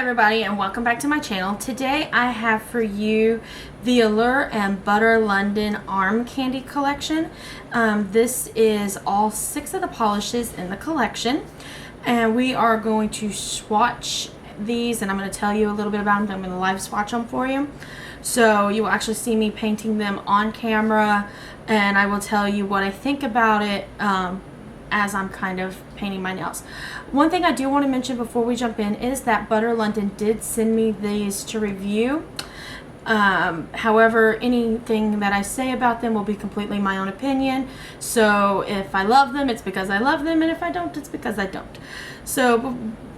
everybody, and welcome back to my channel. Today I have for you the Allure and butterLONDON arm candy collection. This is all 6 of the polishes in the collection, and we are going to swatch these, and I'm going to tell you a little bit about them. I'm going to live swatch them for you, so you will actually see me painting them on camera, and I will tell you what I think about it as I'm kind of painting my nails. One thing I do want to mention before we jump in is that butterLONDON did send me these to review. However, anything that I say about them will be completely my own opinion. So if I love them, it's because I love them, and if I don't, it's because I don't. So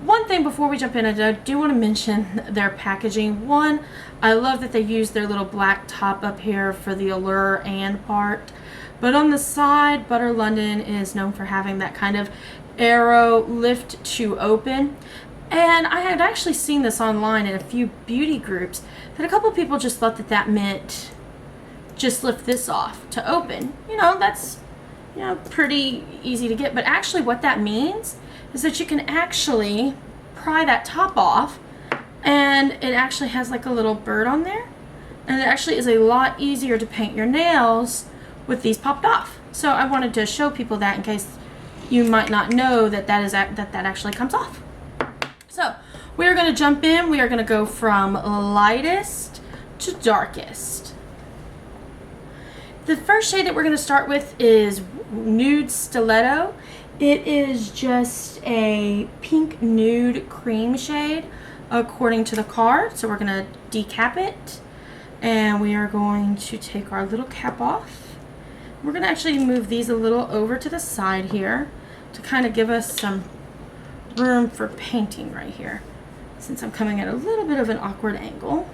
one thing before we jump in, I do want to mention their packaging. One, I love that they use their little black top up here for the Allure and part. But on the side, butterLONDON is known for having that kind of arrow lift to open. And I had actually seen this online in a few beauty groups that a couple people just thought that that meant just lift this off to open. You know, that's, you know, pretty easy to get. But actually what that means is that you can actually pry that top off, and it actually has like a little bird on there. And it actually is a lot easier to paint your nails with these popped off. So I wanted to show people that in case you might not know that that actually comes off. So we are going to jump in. We are going to go from lightest to darkest. The first shade that we're going to start with is Nude Stiletto. It is just a pink nude cream shade according to the card. So we're going to decap it, and we are going to take our little cap off. We're going to actually move these a little over to the side here to kind of give us some room for painting right here, since I'm coming at a little bit of an awkward angle.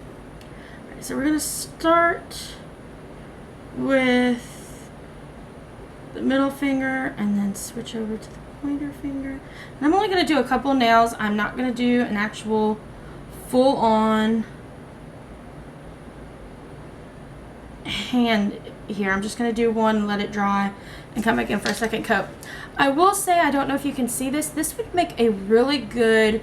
Right, so we're going to start with the middle finger and then switch over to the pointer finger. And I'm only going to do a couple nails. I'm not going to do an actual full-on hand here. I'm just going to do one and let it dry and come back in for a second coat. I will say, I don't know if you can see this, this would make a really good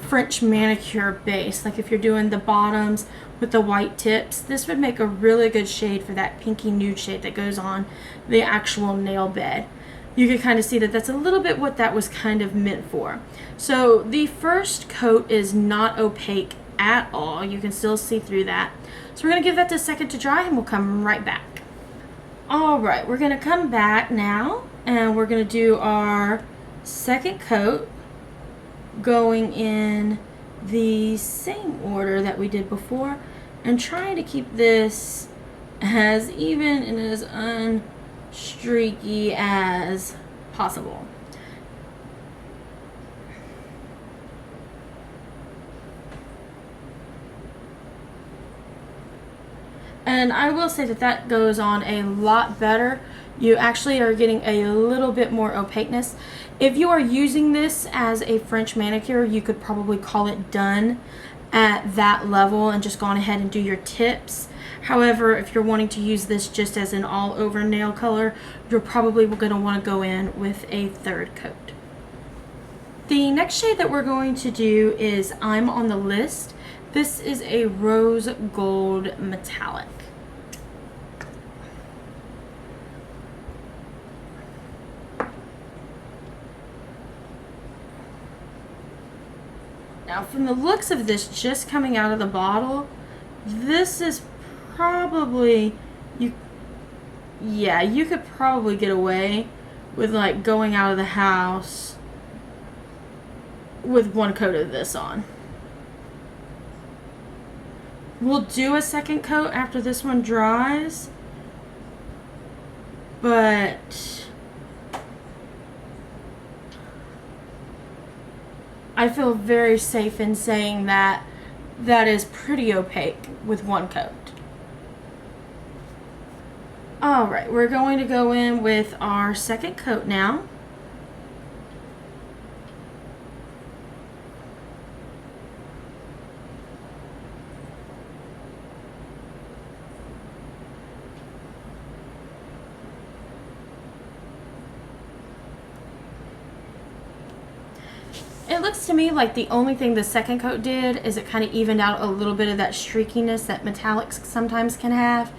French manicure base. Like if you're doing the bottoms with the white tips, this would make a really good shade for that pinky nude shade that goes on the actual nail bed. You can kind of see that that's a little bit what that was kind of meant for. So the first coat is not opaque at all. You can still see through that. So we're going to give that a second to dry, and we'll come right back. Alright, we're going to come back now, and we're going to do our second coat, going in the same order that we did before, and trying to keep this as even and as unstreaky as possible. And I will say that that goes on a lot better. You actually are getting a little bit more opaqueness. If you are using this as a French manicure, you could probably call it done at that level and just go on ahead and do your tips. However, if you're wanting to use this just as an all over nail color, you're probably going to want to go in with a third coat. The next shade that we're going to do is I'm on the List. This is a rose gold metallic. Now from the looks of this just coming out of the bottle, this is probably, you could probably get away with like going out of the house with one coat of this on. We'll do a second coat after this one dries, but I feel very safe in saying that that is pretty opaque with one coat. Alright, we're going to go in with our second coat now. It looks to me like the only thing the second coat did is it kind of evened out a little bit of that streakiness that metallics sometimes can have.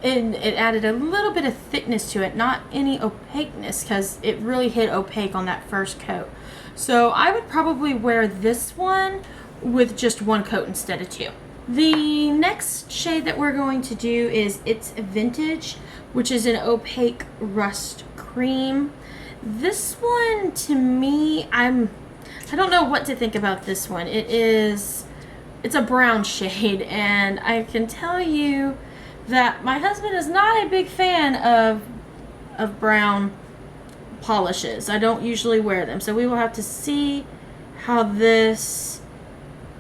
And it added a little bit of thickness to it, not any opaqueness, because it really hit opaque on that first coat. So I would probably wear this one with just one coat instead of two. The next shade that we're going to do is It's Vintage, which is an opaque rust cream. This one, to me, I don't know what to think about this one. It's a brown shade, and I can tell you that my husband is not a big fan of brown polishes. I don't usually wear them, so we will have to see how this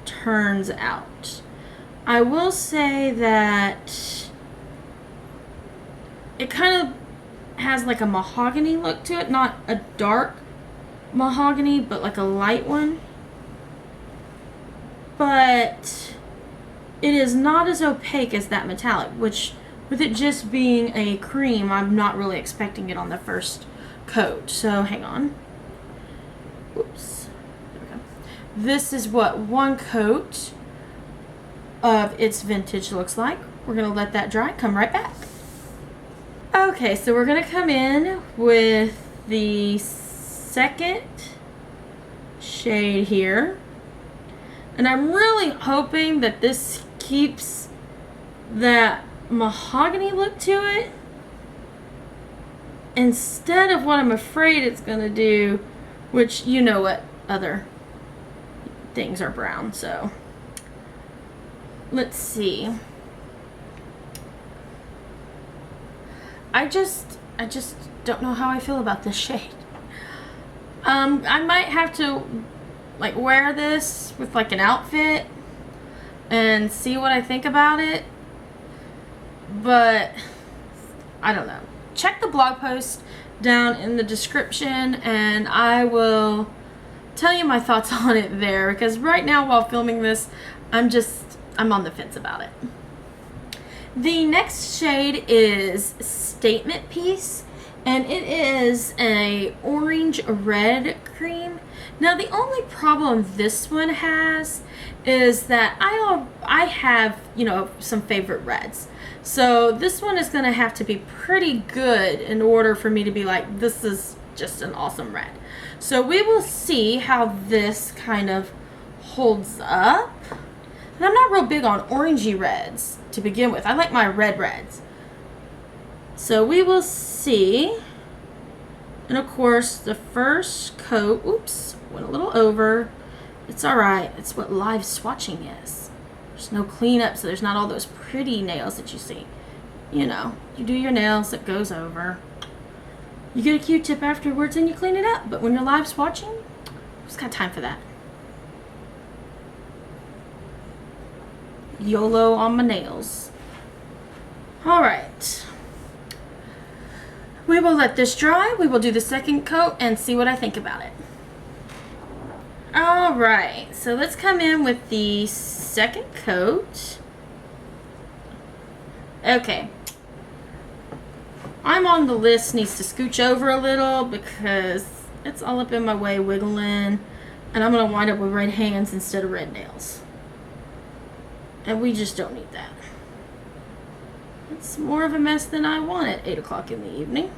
turns out. I will say that it kind of has like a mahogany look to it, not a dark mahogany, but like a light one. But it is not as opaque as that metallic, which with it just being a cream, I'm not really expecting it on the first coat. So hang on. Oops. There we go. This is what one coat of It's Vintage looks like. We're going to let that dry, come right back. Okay, so we're going to come in with the second shade here. And I'm really hoping that this keeps that mahogany look to it instead of what I'm afraid it's going to do, which you know what other things are brown, so let's see. I just don't know how I feel about this shade. I might have to like wear this with like an outfit and see what I think about it, but I don't know. Check the blog post down in the description and I will tell you my thoughts on it there, because right now while filming this I'm on the fence about it. The next shade is Statement Piece, and it is a orange red cream. Now the only problem this one has is that I have, you know, some favorite reds. So this one is going to have to be pretty good in order for me to be like, this is just an awesome red. So we will see how this kind of holds up. And I'm not real big on orangey reds to begin with. I like my red reds. So we will see. And of course, the first coat, oops, went a little over. It's all right. It's what live swatching is. There's no cleanup, so there's not all those pretty nails that you see. You know, you do your nails, it goes over. You get a Q-tip afterwards and you clean it up. But when you're live swatching, who's got time for that? YOLO on my nails. All right. We will let this dry. We will do the second coat and see what I think about it. All right, so let's come in with the second coat. Okay. I'm on the list, needs to scooch over a little because it's all up in my way wiggling, and I'm going to wind up with red hands instead of red nails. And we just don't need that. It's more of a mess than I want at 8 o'clock in the evening.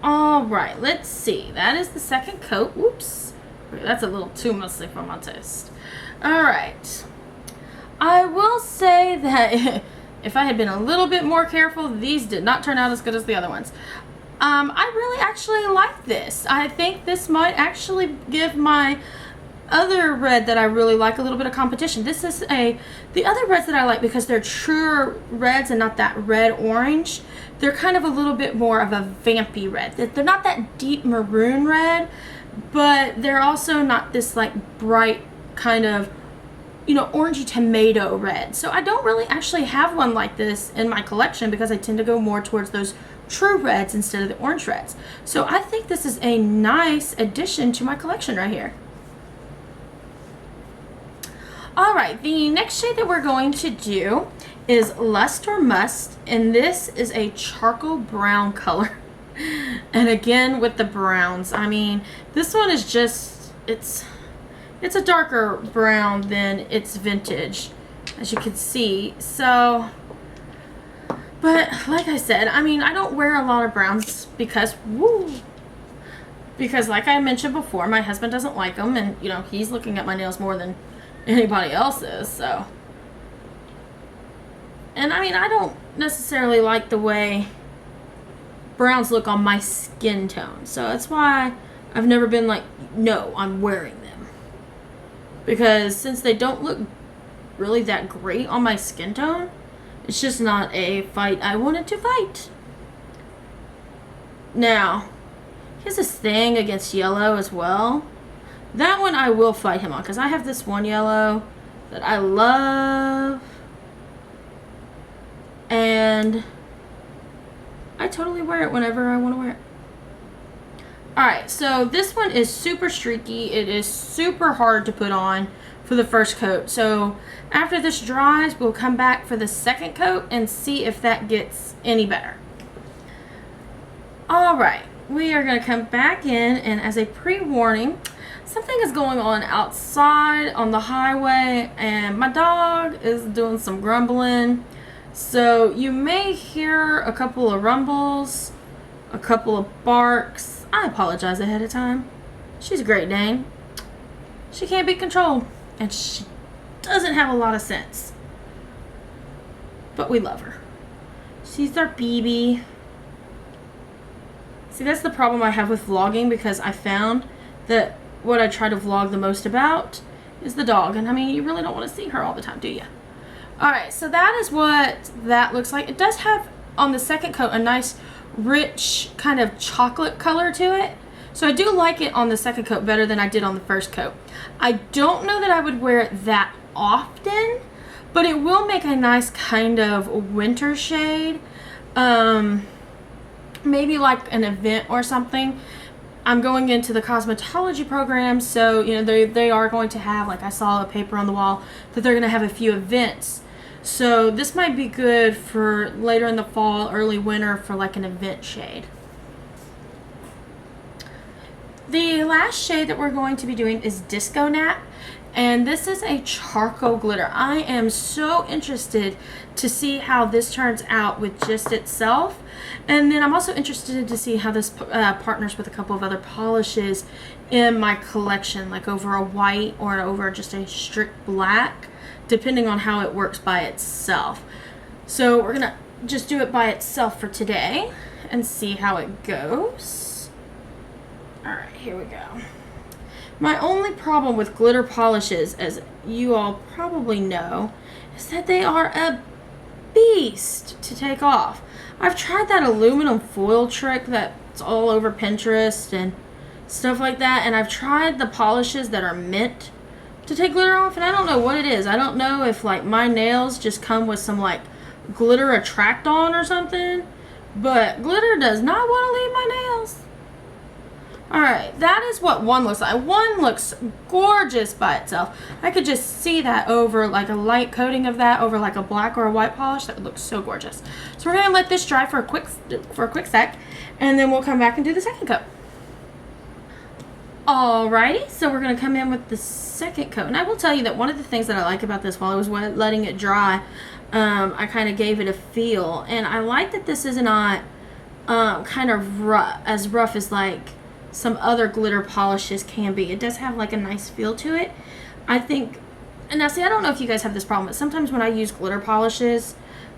Alright, let's see. That is the second coat. Whoops. That's a little too messy for my taste. Alright. I will say that if I had been a little bit more careful, these did not turn out as good as the other ones. I really actually like this. I think this might actually give my other red that I really like a little bit of competition. This is the other reds that I like because they're truer reds and not that red orange. They're kind of a little bit more of a vampy red. They're not that deep maroon red, but they're also not this like bright kind of, you know, orangey tomato red. So I don't really actually have one like this in my collection because I tend to go more towards those true reds instead of the orange reds. So I think this is a nice addition to my collection right here. Alright, the next shade that we're going to do is Lust or Must, and this is a charcoal brown color. And again with the browns, I mean, this one is just, it's a darker brown than its vintage, as you can see. So, but like I said, I mean, I don't wear a lot of browns because, because like I mentioned before, my husband doesn't like them, and you know, he's looking at my nails more than anybody else is, so. And I mean, I don't necessarily like the way browns look on my skin tone, so that's why I've never been like, no, I'm wearing them. Because since they don't look really that great on my skin tone, it's just not a fight I wanted to fight. Now, here's this thing against yellow as well. That one I will fight him on, because I have this one yellow that I love. And I totally wear it whenever I want to wear it. Alright, so this one is super streaky. It is super hard to put on for the first coat. So after this dries, we'll come back for the second coat and see if that gets any better. Alright, we are going to come back in, and as a pre-warning, something is going on outside on the highway, and my dog is doing some grumbling. So you may hear a couple of rumbles, a couple of barks. I apologize ahead of time. She's a Great Dane. She can't be controlled, and she doesn't have a lot of sense. But we love her. She's our BB. See, that's the problem I have with vlogging, because I found that what I try to vlog the most about is the dog. And I mean, you really don't want to see her all the time, do you? Alright, so that is what that looks like. It does have, on the second coat, a nice, rich, kind of chocolate color to it. So I do like it on the second coat better than I did on the first coat. I don't know that I would wear it that often, but it will make a nice kind of winter shade. Maybe like an event or something. I'm going into the cosmetology program, so you know they are going to have, like I saw a paper on the wall, that they're going to have a few events. So this might be good for later in the fall, early winter, for like an event shade. The last shade that we're going to be doing is Disco Nap, and this is a charcoal glitter. I am so interested to see how this turns out with just itself, and then I'm also interested to see how this partners with a couple of other polishes in my collection, like over a white or over just a strict black, depending on how it works by itself. So we're gonna just do it by itself for today and see how it goes. Alright, here we go. My only problem with glitter polishes, as you all probably know, is that they are a beast to take off. I've tried that aluminum foil trick that's all over Pinterest and stuff like that, and I've tried the polishes that are meant to take glitter off, and I don't know what it is. I don't know if like my nails just come with some like glitter attract on or something, but glitter does not want to leave my nails. Alright, that is what one looks like. One looks gorgeous by itself. I could just see that over like a light coating of that over like a black or a white polish. That would look so gorgeous. So we're going to let this dry for a quick sec, and then we'll come back and do the second coat. Alrighty, so we're going to come in with the second coat. And I will tell you that one of the things that I like about this, while I was letting it dry, I kind of gave it a feel. And I like that this is not kind of as rough as like some other glitter polishes can be. It does have like a nice feel to it. I think, and now see, I don't know if you guys have this problem, but sometimes when I use glitter polishes,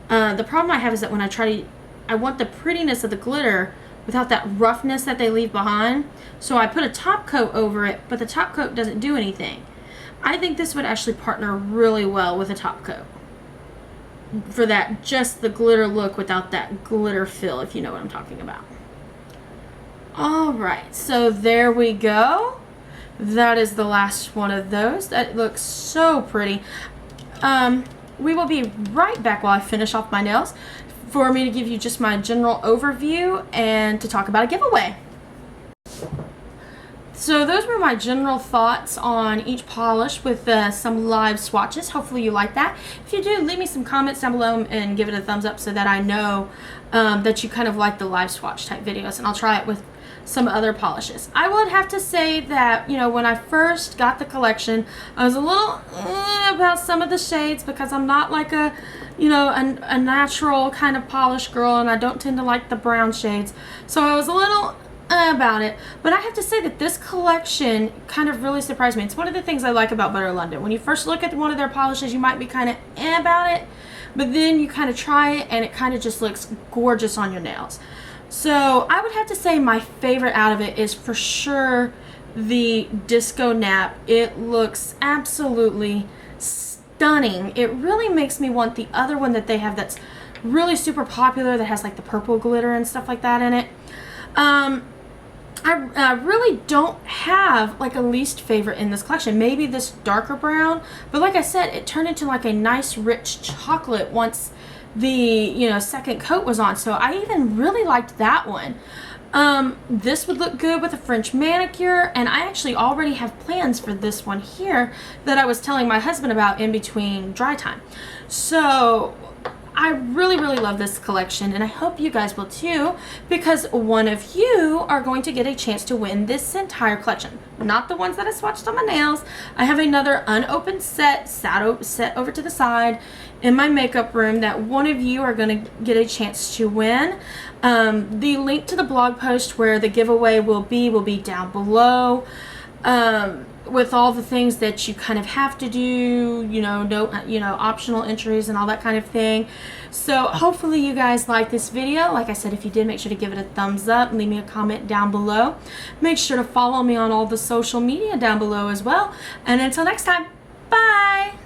the problem I have is that when I want the prettiness of the glitter without that roughness that they leave behind. So I put a top coat over it, but the top coat doesn't do anything. I think this would actually partner really well with a top coat for that, just the glitter look without that glitter fill, if you know what I'm talking about. Alright, so there we go. That is the last one of those. That looks so pretty. We will be right back while I finish off my nails for me to give you just my general overview and to talk about a giveaway. So those were my general thoughts on each polish with some live swatches. Hopefully you like that. If you do, leave me some comments down below and give it a thumbs up so that I know that you kind of like the live swatch type videos, and I'll try it with some other polishes. I would have to say that, you know, when I first got the collection, I was a little about some of the shades because I'm not like a, you know, a natural kind of polish girl, and I don't tend to like the brown shades. So I was a little about it, but I have to say that this collection kind of really surprised me. It's one of the things I like about butterLONDON. When you first look at one of their polishes, you might be kind of about it, but then you kind of try it and it kind of just looks gorgeous on your nails. So I would have to say my favorite out of it is for sure the Disco Nap. It looks absolutely stunning. It really makes me want the other one that they have that's really super popular that has like the purple glitter and stuff like that in it. I really don't have like a least favorite in this collection. Maybe this darker brown, but like I said, it turned into like a nice rich chocolate once the, you know, second coat was on. So I even really liked that one. This would look good with a French manicure, and I actually already have plans for this one here that I was telling my husband about in between dry time. So I really love this collection, and I hope you guys will too, because one of you are going to get a chance to win this entire collection. Not the ones that I swatched on my nails. I have another unopened set set over to the side in my makeup room that one of you are going to get a chance to win. The link to the blog post where the giveaway will be down below. With all the things that you kind of have to do, you know, optional entries and all that kind of thing. So hopefully you guys like this video. Like I said, if you did, make sure to give it a thumbs up and leave me a comment down below. Make sure to follow me on all the social media down below as well. And until next time, bye!